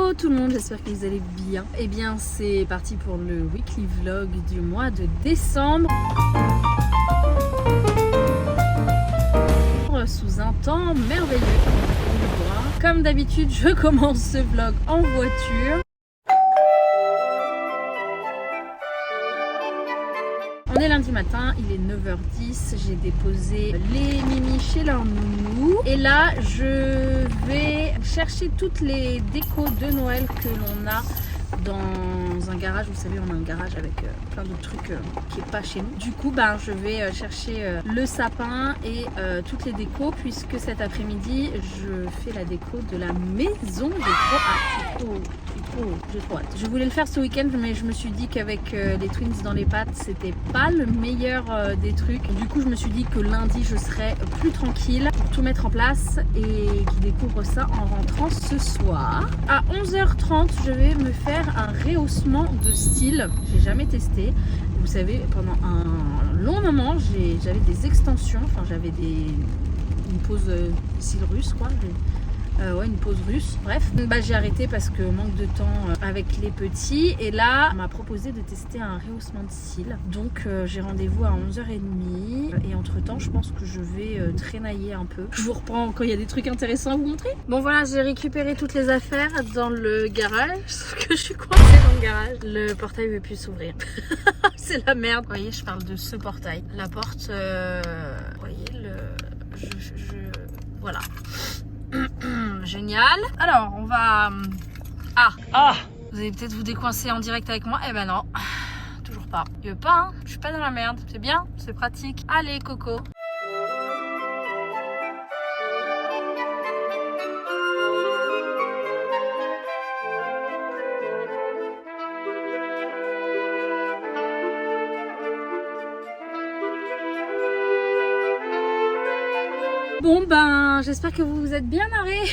Hello tout le monde, j'espère que vous allez bien. Eh bien c'est parti pour le weekly vlog du mois de décembre. Sous un temps merveilleux. Comme d'habitude, je commence ce vlog en voiture. On est lundi matin, il est 9h10, j'ai déposé les Mimi chez leur nounou. Et là, je vais chercher toutes les décos de Noël que l'on a dans un garage. Vous savez, on a un garage avec plein de trucs qui est pas chez nous. Du coup, je vais chercher le sapin et toutes les décos, puisque cet après-midi, je fais la déco de la maison. J'ai trop hâte. Je voulais le faire ce week-end, mais je me suis dit qu'avec les twins dans les pattes, c'était pas le meilleur des trucs. Du coup, je me suis dit que lundi, je serais plus tranquille pour tout mettre en place et qu'ils découvrent ça en rentrant ce soir. À 11h30, je vais me faire un rehaussement de cils. J'ai jamais testé. Vous savez, pendant un long moment, j'avais des extensions. Enfin, j'avais une pose cils russe, quoi. Ouais, une pause russe. Bref, j'ai arrêté parce que manque de temps avec les petits. Et là, on m'a proposé de tester un rehaussement de cils. Donc, j'ai rendez-vous à 11h30. Et entre temps, je pense que je vais traînailler un peu. Je vous reprends quand il y a des trucs intéressants à vous montrer. Bon, voilà, j'ai récupéré toutes les affaires dans le garage. Sauf que je suis coincée dans le garage. Le portail ne veut plus s'ouvrir. C'est la merde. Vous voyez, je parle de ce portail. La porte, vous voyez, voilà. Génial. Alors, on va... Vous allez peut-être vous décoincer en direct avec moi. Eh ben non, toujours pas. Il veut pas, hein. Je suis pas dans la merde. C'est bien, c'est pratique. Allez, Coco. Bon j'espère que vous vous êtes bien marrés.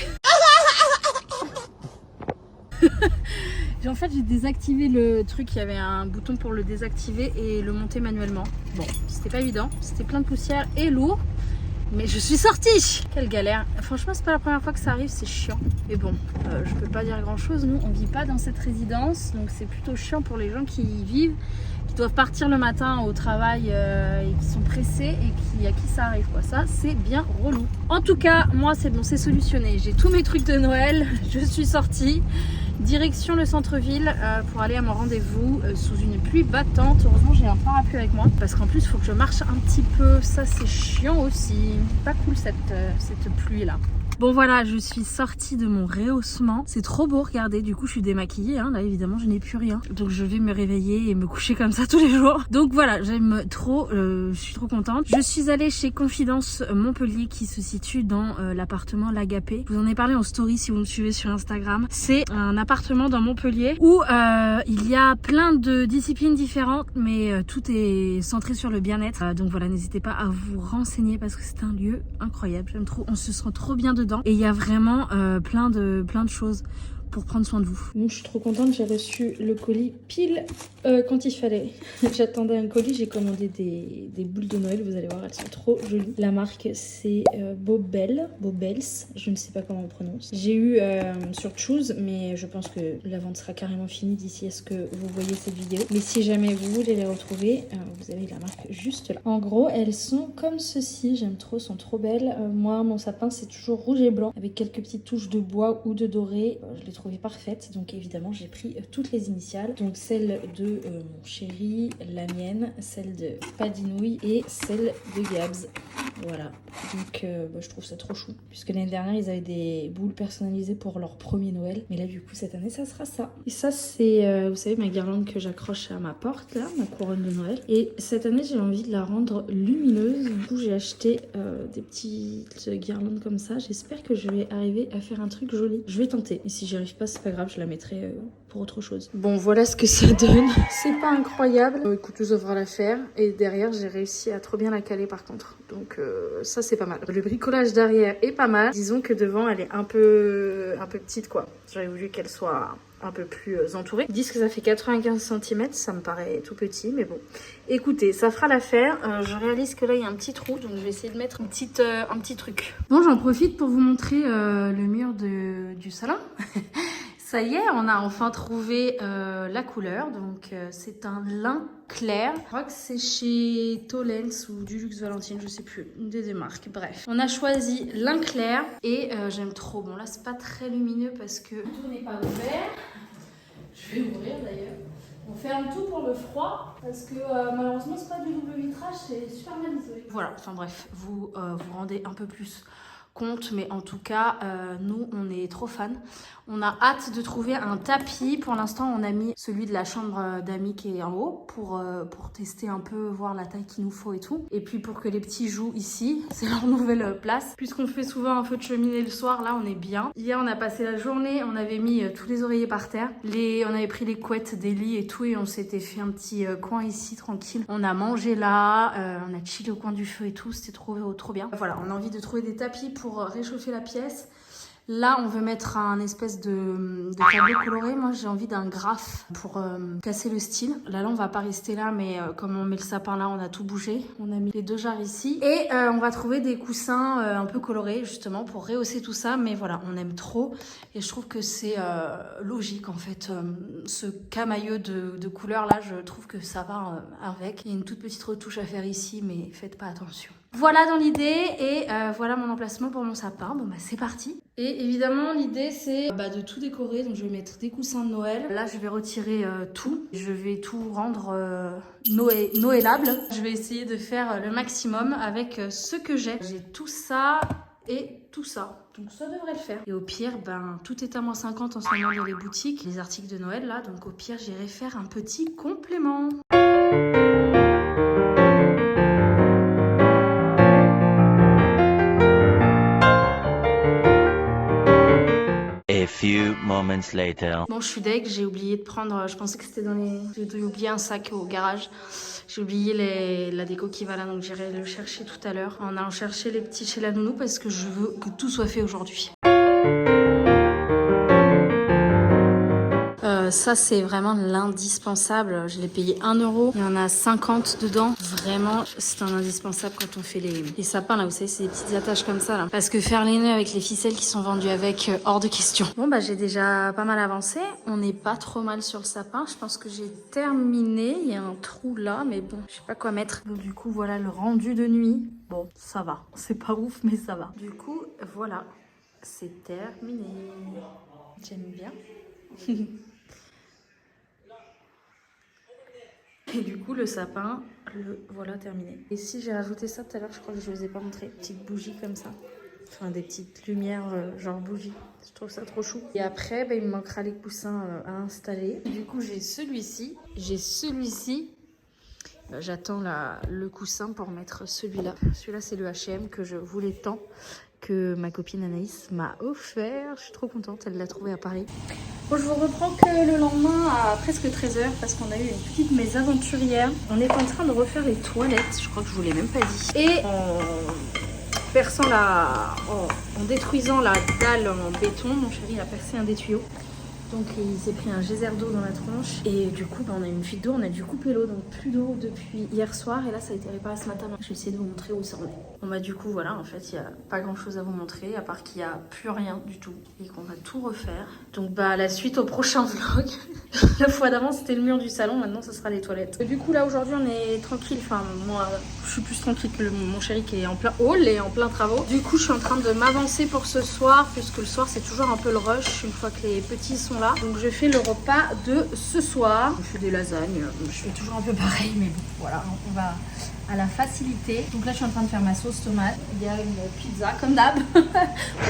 En fait, j'ai désactivé le truc, il y avait un bouton pour le désactiver et le monter manuellement. Bon, c'était pas évident, c'était plein de poussière et lourd, mais je suis sortie. Quelle galère. Franchement, c'est pas la première fois que ça arrive, c'est chiant. Mais bon, je peux pas dire grand chose, nous on vit pas dans cette résidence, donc c'est plutôt chiant pour les gens qui y vivent, qui doivent partir le matin au travail et qui sont pressés et à qui ça arrive, quoi. Ça, c'est bien relou. En tout cas, moi c'est bon, c'est solutionné. J'ai tous mes trucs de Noël, je suis sortie. Direction le centre-ville pour aller à mon rendez-vous sous une pluie battante. Heureusement, j'ai un parapluie avec moi parce qu'en plus, il faut que je marche un petit peu. Ça, c'est chiant aussi. Pas cool cette pluie-là. Bon voilà, je suis sortie de mon rehaussement. C'est trop beau, regardez. Du coup, je suis démaquillée. Hein. Là, évidemment, je n'ai plus rien. Donc, je vais me réveiller et me coucher comme ça tous les jours. Donc voilà, j'aime trop. Je suis trop contente. Je suis allée chez Confidence Montpellier qui se situe dans l'appartement L'Agapé. Je vous en ai parlé en story si vous me suivez sur Instagram. C'est un appartement dans Montpellier où il y a plein de disciplines différentes, mais tout est centré sur le bien-être. Donc voilà, n'hésitez pas à vous renseigner parce que c'est un lieu incroyable. J'aime trop. On se sent trop bien dedans. Et il y a vraiment plein de choses pour prendre soin de vous. Bon, je suis trop contente, j'ai reçu le colis pile quand il fallait. J'attendais un colis, j'ai commandé des boules de Noël, vous allez voir, elles sont trop jolies. La marque c'est Bobels, je ne sais pas comment on prononce. J'ai eu sur Choose, mais je pense que la vente sera carrément finie d'ici à ce que vous voyez cette vidéo. Mais si jamais vous voulez les retrouver, vous avez la marque juste là. En gros, elles sont comme ceci, j'aime trop, sont trop belles. Moi, mon sapin c'est toujours rouge et blanc avec quelques petites touches de bois ou de doré. Je les trouvé parfaite, donc évidemment j'ai pris toutes les initiales, donc celle de mon chéri, la mienne, celle de Padinouille et celle de Gabs. Voilà, donc je trouve ça trop chou puisque l'année dernière ils avaient des boules personnalisées pour leur premier Noël, mais là du coup cette année ça sera ça. Et ça c'est vous savez ma guirlande que j'accroche à ma porte là, ma couronne de Noël, et cette année j'ai envie de la rendre lumineuse. Du coup j'ai acheté des petites guirlandes comme ça. J'espère que je vais arriver à faire un truc joli. Je vais tenter, et si j'y arrive pas, c'est pas grave, je la mettrai pour autre chose. Bon, voilà ce que ça donne. C'est pas incroyable. Écoute, ça fera l'affaire. Et derrière, j'ai réussi à trop bien la caler par contre. Donc ça, c'est pas mal. Le bricolage derrière est pas mal. Disons que devant, elle est un peu petite, quoi. J'aurais voulu qu'elle soit un peu plus entourée. Ils disent que ça fait 95 cm, ça me paraît tout petit, mais bon. Écoutez, ça fera l'affaire. Je réalise que là, il y a un petit trou, donc je vais essayer de mettre un petit truc. Bon, j'en profite pour vous montrer le mur du salon. Ça y est, on a enfin trouvé la couleur. Donc c'est un lin clair. Je crois que c'est chez Tolens ou du Luxe Valentine, je sais plus, une des deux marques. Bref, on a choisi lin clair et j'aime trop. Bon là c'est pas très lumineux parce que tout n'est pas ouvert. Je vais ouvrir d'ailleurs. On ferme tout pour le froid parce que malheureusement c'est pas du double vitrage, c'est super mal isolé. Voilà, enfin bref, vous vous rendez un peu plus compte, mais en tout cas nous on est trop fans. On a hâte de trouver un tapis. Pour l'instant on a mis celui de la chambre d'amis qui est en haut pour tester un peu, voir la taille qu'il nous faut et tout, et puis pour que les petits jouent ici, c'est leur nouvelle place puisqu'on fait souvent un feu de cheminée le soir. Là on est bien. Hier on a passé la journée, on avait mis tous les oreillers par terre, on avait pris les couettes des lits et tout, et on s'était fait un petit coin ici tranquille. On a mangé là, on a chillé au coin du feu et tout, c'était trop bien. Voilà, on a envie de trouver des tapis pour réchauffer la pièce. Là, on veut mettre un espèce de tableau coloré. Moi, j'ai envie d'un graphe pour casser le style. La lampe va pas rester là, mais comme on met le sapin là, on a tout bougé. On a mis les deux jarres ici. Et on va trouver des coussins un peu colorés, justement, pour rehausser tout ça. Mais voilà, on aime trop. Et je trouve que c'est logique, en fait. Ce camailleux de couleurs là, je trouve que ça va avec. Il y a une toute petite retouche à faire ici, mais faites pas attention. Voilà dans l'idée, et voilà mon emplacement pour mon sapin. Bon bah c'est parti. Et évidemment l'idée c'est de tout décorer, donc je vais mettre des coussins de Noël. Là je vais retirer tout, je vais tout rendre noëlable. Je vais essayer de faire le maximum avec ce que j'ai. J'ai tout ça et tout ça, donc ça devrait le faire. Et au pire, tout est à moins 50 en ce moment dans les boutiques, les articles de Noël là, donc au pire j'irai faire un petit complément. A few moments later. Bon, je suis deg, j'ai oublié de prendre, je pensais que c'était dans les... J'ai oublié un sac au garage. J'ai oublié la déco qui va là, donc j'irai le chercher tout à l'heure. En allant chercher les petits chez la nounou parce que je veux que tout soit fait aujourd'hui. Ça c'est vraiment l'indispensable. Je l'ai payé 1 €. Il y en a 50 dedans. Vraiment, c'est un indispensable quand on fait les sapins là. Vous savez, c'est des petites attaches comme ça là. Parce que faire les nœuds avec les ficelles qui sont vendues avec, hors de question. Bon j'ai déjà pas mal avancé. On n'est pas trop mal sur le sapin. Je pense que j'ai terminé. Il y a un trou là, mais bon, je sais pas quoi mettre. Donc du coup voilà le rendu de nuit. Bon, ça va. C'est pas ouf, mais ça va. Du coup voilà, c'est terminé. J'aime bien. Et du coup le sapin, le voilà terminé. Et si j'ai rajouté ça tout à l'heure, je crois que je ne vous ai pas montré, petite bougie comme ça. Enfin des petites lumières genre bougie. Je trouve ça trop chou. Et après il me manquera les coussins à installer. Du coup j'ai celui-ci. J'attends le coussin pour mettre celui-là. Celui-là c'est le H&M que je voulais tant, que ma copine Anaïs m'a offert. Je suis trop contente, elle l'a trouvé à Paris. Bon, je vous reprends que le lendemain à presque 13 h parce qu'on a eu une petite mésaventure hier. On est en train de refaire les toilettes, je crois que je vous l'ai même pas dit. Et en détruisant la dalle en béton, mon chéri a percé un des tuyaux. Donc il s'est pris un geyser d'eau dans la tronche et du coup on a une fuite d'eau, on a dû couper l'eau, donc plus d'eau depuis hier soir, et là ça a été réparé ce matin. Je vais essayer de vous montrer où ça en est. Bon du coup voilà, en fait il n'y a pas grand chose à vous montrer à part qu'il n'y a plus rien du tout et qu'on va tout refaire. Donc la suite au prochain vlog. La fois d'avant c'était le mur du salon, maintenant ça sera les toilettes. Et du coup là aujourd'hui on est tranquille, enfin moi je suis plus tranquille que mon chéri qui est en plein hall et en plein travaux. Du coup je suis en train de m'avancer pour ce soir, puisque le soir c'est toujours un peu le rush une fois que les petits sont là. Donc je fais le repas de ce soir. Je fais des lasagnes, je fais toujours un peu pareil, mais bon voilà, on va à la facilité. Donc là je suis en train de faire ma sauce tomate. Il y a une pizza comme d'hab,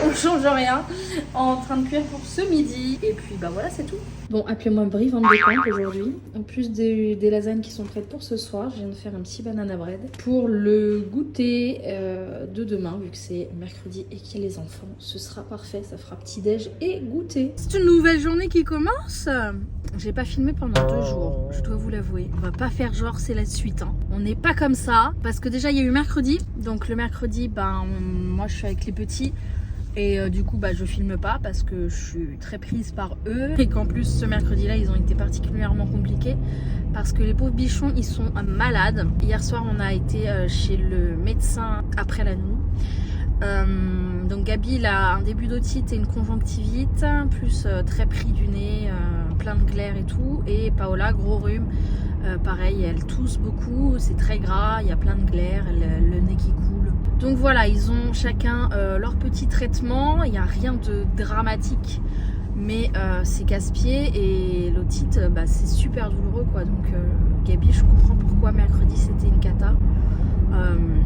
on ne change rien, en train de cuire pour ce midi. Et puis voilà, c'est tout. Bon, appelez-moi Brie Van de Camp aujourd'hui. En plus des lasagnes qui sont prêtes pour ce soir, je viens de faire un petit banana bread pour le goûter de demain, vu que c'est mercredi et qu'il y a les enfants. Ce sera parfait, ça fera petit-déj et goûter. C'est une nouvelle journée qui commence. J'ai pas filmé pendant 2 jours, je dois vous l'avouer. On va pas faire genre c'est la suite, hein. On n'est pas comme ça, parce que déjà il y a eu mercredi. Donc le mercredi, moi je suis avec les petits. Et du coup je filme pas parce que je suis très prise par eux. Et qu'en plus ce mercredi là ils ont été particulièrement compliqués parce que les pauvres bichons ils sont malades. Hier soir on a été chez le médecin après la nuit. Donc Gabi, il a un début d'otite et une conjonctivite, plus très pris du nez, plein de glaire et tout. Et Paola, gros rhume, pareil, elle tousse beaucoup, c'est très gras, il y a plein de glaire, le nez qui coule. Donc voilà, ils ont chacun leur petit traitement, il n'y a rien de dramatique. Mais c'est casse-pied et l'otite, c'est super douloureux quoi. Donc Gabi, je comprends pourquoi mercredi c'était une cata.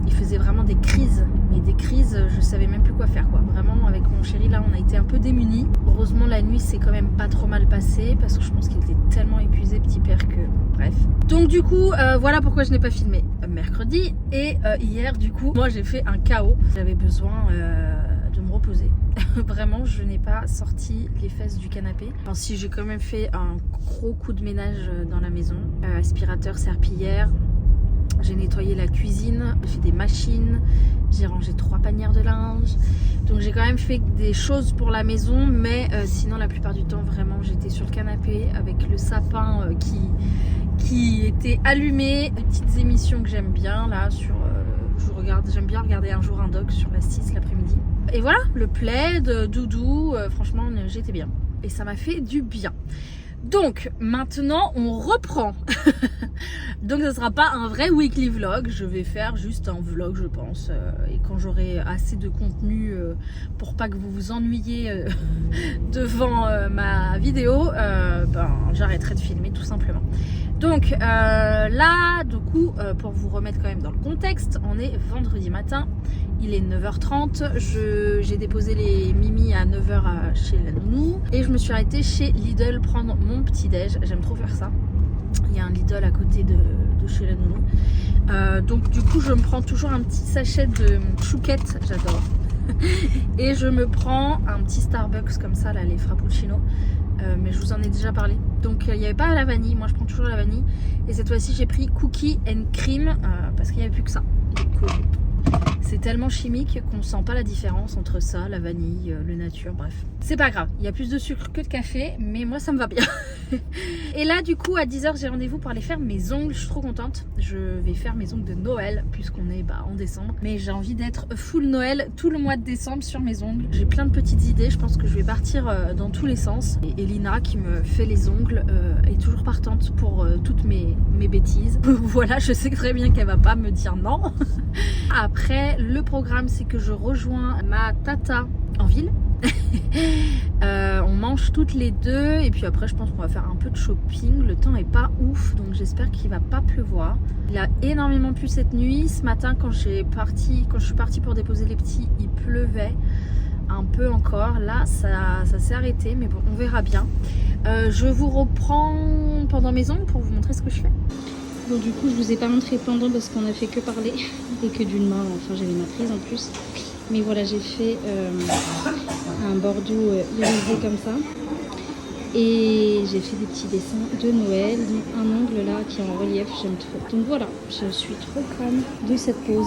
Il faisait vraiment des crises, mais des crises, je savais même plus quoi faire quoi. Vraiment avec mon chéri là, on a été un peu démunis. Heureusement la nuit c'est quand même pas trop mal passé parce que je pense qu'il était tellement épuisé petit père que bref. Donc du coup voilà pourquoi je n'ai pas filmé mercredi et hier du coup moi j'ai fait un chaos. J'avais besoin de me reposer. Vraiment je n'ai pas sorti les fesses du canapé. Enfin si, j'ai quand même fait un gros coup de ménage dans la maison. Aspirateur, serpillière. J'ai nettoyé la cuisine, j'ai fait des machines, j'ai rangé 3 panières de linge. Donc j'ai quand même fait des choses pour la maison, mais sinon la plupart du temps vraiment j'étais sur le canapé avec le sapin qui était allumé. Des petites émissions que j'aime bien là sur j'aime bien regarder Un jour un doc sur la 6 l'après-midi. Et voilà, le plaid, doudou, franchement j'étais bien. Et ça m'a fait du bien. Donc maintenant on reprend. Donc ce sera pas un vrai weekly vlog, je vais faire juste un vlog je pense. Et quand j'aurai assez de contenu pour pas que vous vous ennuyiez devant ma vidéo, j'arrêterai de filmer tout simplement. Donc là du coup pour vous remettre quand même dans le contexte, on est vendredi matin. Il est 9h30, j'ai déposé les Mimi à 9h chez la nounou et je me suis arrêtée chez Lidl prendre mon petit déj. J'aime trop faire ça. Il y a un Lidl à côté de chez la nounou. Donc du coup je me prends toujours un petit sachet de chouquettes, j'adore. Et je me prends un petit Starbucks comme ça, là, les frappuccinos. Mais je vous en ai déjà parlé. Donc il n'y avait pas la vanille, moi je prends toujours la vanille. Et cette fois-ci j'ai pris cookie and cream parce qu'il n'y avait plus que ça. Donc, c'est tellement chimique qu'on ne sent pas la différence entre ça, la vanille, le nature, bref. C'est pas grave, il y a plus de sucre que de café, mais moi ça me va bien. Et là du coup à 10h j'ai rendez-vous pour aller faire mes ongles, je suis trop contente. Je vais faire mes ongles de Noël puisqu'on est en décembre. Mais j'ai envie d'être full Noël tout le mois de décembre sur mes ongles. J'ai plein de petites idées, je pense que je vais partir dans tous les sens. Et Elina qui me fait les ongles est toujours partante pour toutes mes bêtises. Voilà, je sais très bien qu'elle va pas me dire non. Après le programme c'est que je rejoins ma tata en ville. On mange toutes les deux et puis après je pense qu'on va faire un peu de shopping. Le temps est pas ouf donc j'espère qu'il va pas pleuvoir. Il a énormément plu cette nuit. Ce matin quand je suis partie pour déposer les petits, il pleuvait un peu encore. Là ça s'est arrêté mais bon on verra bien. Je vous reprends pendant mes ongles pour vous montrer ce que je fais. Bon du coup je vous ai pas montré pendant parce qu'on a fait que parler et que d'une main, enfin j'avais ma prise en plus. Mais voilà, j'ai fait un bordeaux irisé comme ça. Et j'ai fait des petits dessins de Noël. Donc un ongle là qui est en relief, j'aime trop. Donc voilà, je suis trop fan de cette pose.